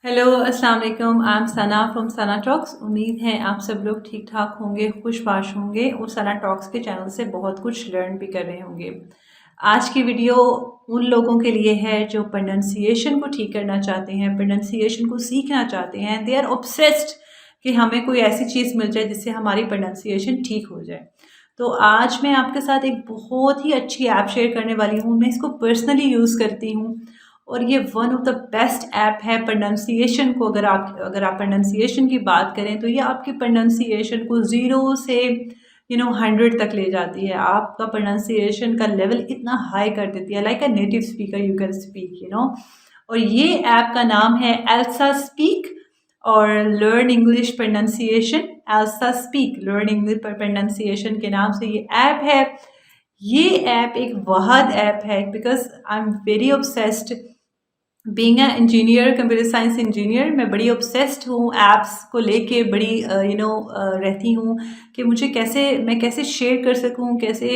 Hello अस्सलाम वालेकुम। I am Sana from Sana talks. उम्मीद है आप सब लोग ठीक ठाक होंगे, खुशबाश होंगे और सना टॉक्स के चैनल से बहुत कुछ लर्न भी कर रहे होंगे। आज की वीडियो उन लोगों के लिए है जो प्रोनंसिएशन को ठीक करना चाहते हैं, प्रोनंसिएशन को सीखना चाहते हैं। दे आर ऑब्सेस्ड कि हमें कोई ऐसी चीज़ मिल जाए जिससे हमारी प्रोनंसिएशन ठीक हो जाए। तो आज मैं आपके साथ एक बहुत ही अच्छी ऐप शेयर करने वाली हूँ। मैं इसको पर्सनली यूज़ करती हूँ और ये one of the best app है प्रोनंसिएशन को। अगर आप प्रोनंसिएशन की बात करें तो ये आपकी प्रोनंसिएशन को 0 से 100 तक ले जाती है। आपका प्रोनंसिएशन का लेवल इतना हाई कर देती है, like a native speaker you can speak. और ये ऐप का नाम है एल्सा स्पीक और learn English pronunciation. Elsa speak learn English pronunciation के नाम से ये ऐप है। ये ऐप एक वाहिद ऐप है because I am very obsessed being a engineer, computer science engineer. मैं बड़ी ऑब्सेस्ड हूँ ऐप्स को लेके, बड़ी रहती हूँ कि मैं कैसे शेयर कर सकूँ, कैसे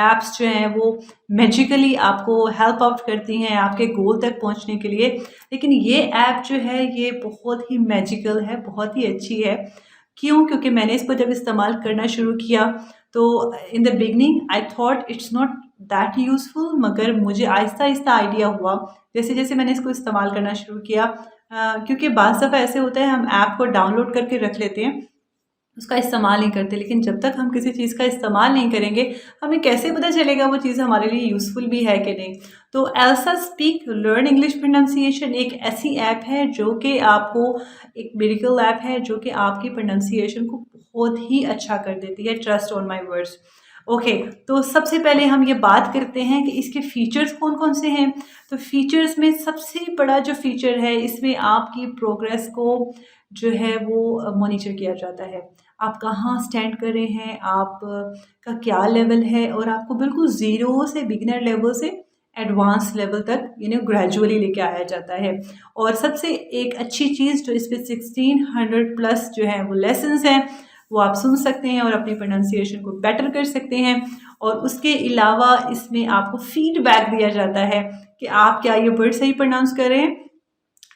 ऐप्स जो हैं वो मैजिकली आपको हेल्प आउट करती हैं आपके गोल तक पहुँचने के लिए। लेकिन ये ऐप जो है ये बहुत ही मैजिकल है, बहुत ही अच्छी है। क्यों? क्योंकि मैंने इसको जब इस्तेमाल करना शुरू किया तो in the beginning I thought it's not that useful, मगर मुझे आहिस्ता आहिस्ता आइडिया हुआ जैसे जैसे मैंने इसको इस्तेमाल करना शुरू किया। क्योंकि बाज़ दफ़ा ऐसे होता है हम ऐप को डाउनलोड करके रख लेते हैं, उसका इस्तेमाल नहीं करते। लेकिन जब तक हम किसी चीज़ का इस्तेमाल नहीं करेंगे हमें कैसे पता चलेगा वो चीज़ हमारे लिए यूज़फुल भी है कि नहीं। तो Elsa speak learn English pronunciation एक ऐसी ऐप है जो कि आपको, एक मेडिकल ऐप है जो कि आपकी प्रोनंसिएशन को बहुत ही अच्छा कर देती है। Trust on my words. Okay, तो सबसे पहले हम ये बात करते हैं कि इसके फीचर्स कौन कौन से हैं। तो फीचर्स में सबसे बड़ा जो फीचर है, इसमें आपकी प्रोग्रेस को जो है वो मॉनिटर किया जाता है। आप कहाँ स्टैंड कर रहे हैं, आप का क्या लेवल है, और आपको बिल्कुल ज़ीरो से, बिगिनर लेवल से एडवांस लेवल तक ग्रेजुअली लेके आया जाता है। और सबसे एक अच्छी चीज़ जो इस पे 1600 प्लस जो है वो लेसन्स हैं, वो आप सुन सकते हैं और अपनी प्रोनंसिएशन को बेटर कर सकते हैं। और उसके अलावा इसमें आपको फीडबैक दिया जाता है कि आप क्या ये वर्ड सही प्रोनाउंस कर रहे हैं,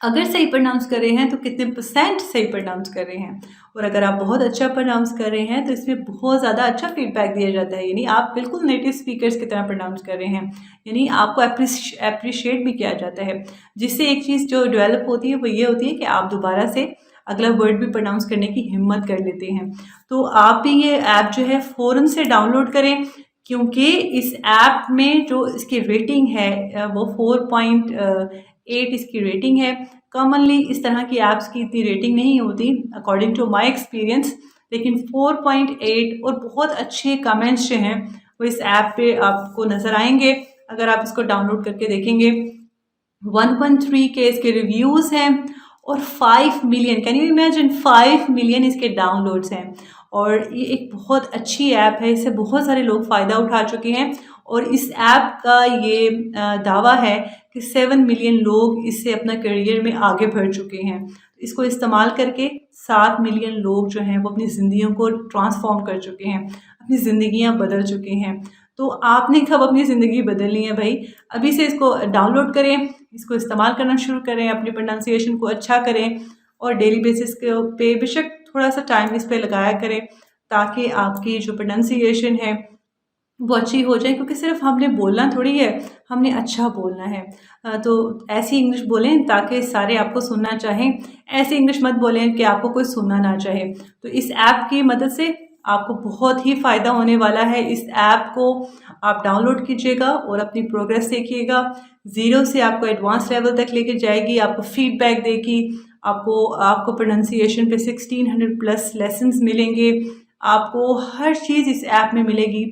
अगर सही प्रोनाउंस कर रहे हैं तो कितने % सही प्रोनाउंस कर रहे हैं, और अगर आप बहुत अच्छा प्रोनाउंस कर रहे हैं तो इसमें बहुत ज़्यादा अच्छा फीडबैक दिया जाता है। यानी आप बिल्कुल नेटिव स्पीकर्स की तरह प्रोनाउंस कर रहे हैं, यानी आपको अप्रिशिएट भी किया जाता है। जिससे एक चीज़ जो डेवलप होती है वो ये होती है कि आप दोबारा से अगला वर्ड भी प्रोनाउंस करने की हिम्मत कर लेते हैं। तो आप भी ये ऐप जो है फ़ौरन से डाउनलोड करें, क्योंकि इस ऐप में जो इसकी रेटिंग है वो 4.8 इसकी रेटिंग है। कॉमनली इस तरह की ऐप्स की इतनी रेटिंग नहीं होती अकॉर्डिंग टू माय एक्सपीरियंस, लेकिन 4.8 और बहुत अच्छे कमेंट्स जो हैं वो इस ऐप पे आपको नज़र आएंगे अगर आप इसको डाउनलोड करके देखेंगे। 1.3 के इसके रिव्यूज़ हैं और 5 million, can you imagine, 5 million इसके डाउनलोड्स हैं। और ये एक बहुत अच्छी ऐप है, इससे बहुत सारे लोग फ़ायदा उठा चुके हैं। और इस ऐप का ये दावा है कि 7 मिलियन लोग इससे अपना करियर में आगे बढ़ चुके हैं। इसको इस्तेमाल करके 7 मिलियन लोग जो हैं वो अपनी ज़िंदगियों को ट्रांसफॉर्म कर चुके हैं, अपनी ज़िंदगियाँ बदल चुके हैं। तो आपने कब अपनी ज़िंदगी बदलनी है भाई? अभी से इसको डाउनलोड करें, इसको इस्तेमाल करना शुरू करें, अपनी प्रोनंसिएशन को अच्छा करें और डेली बेसिस के पे बेशक थोड़ा सा टाइम इस पे लगाया करें, ताकि आपकी जो प्रोनंसिएशन है वो अच्छी हो जाए। क्योंकि सिर्फ हमने बोलना थोड़ी है, हमने अच्छा बोलना है। तो ऐसी इंग्लिश बोलें ताकि सारे आपको सुनना चाहें, ऐसी इंग्लिश मत बोलें कि आपको कोई सुनना ना चाहे। तो इस ऐप की मदद से आपको बहुत ही फ़ायदा होने वाला है। इस ऐप को आप डाउनलोड कीजिएगा और अपनी प्रोग्रेस देखिएगा। ज़ीरो से आपको एडवांस लेवल तक लेके जाएगी, आपको फीडबैक देगी, आपको आपको प्रोनंसिएशन पे 1600 प्लस लेसन्स मिलेंगे, आपको हर चीज़ इस ऐप में मिलेगी।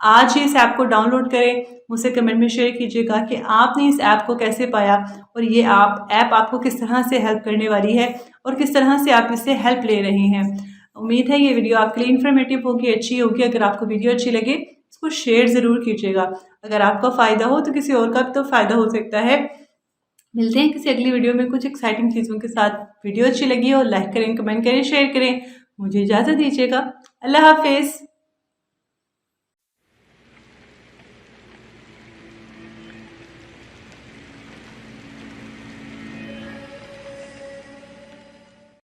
आज ही इस ऐप को डाउनलोड करें, मुझसे कमेंट में शेयर कीजिएगा कि आपने इस ऐप को कैसे पाया और ये ऐप आपको किस तरह से हेल्प करने वाली है और किस तरह से आप इससे हेल्प ले रहे हैं। उम्मीद है ये वीडियो आपके लिए इन्फॉर्मेटिव होगी, अच्छी होगी। अगर आपको वीडियो अच्छी लगे इसको शेयर ज़रूर कीजिएगा। अगर आपका फ़ायदा हो तो किसी और का भी तो फ़ायदा हो सकता है। मिलते हैं किसी अगली वीडियो में कुछ एक्साइटिंग चीज़ों के साथ। वीडियो अच्छी लगी हो लाइक करें, कमेंट करें, शेयर करें। मुझे इजाज़त दीजिएगा। अल्लाह हाफिज़।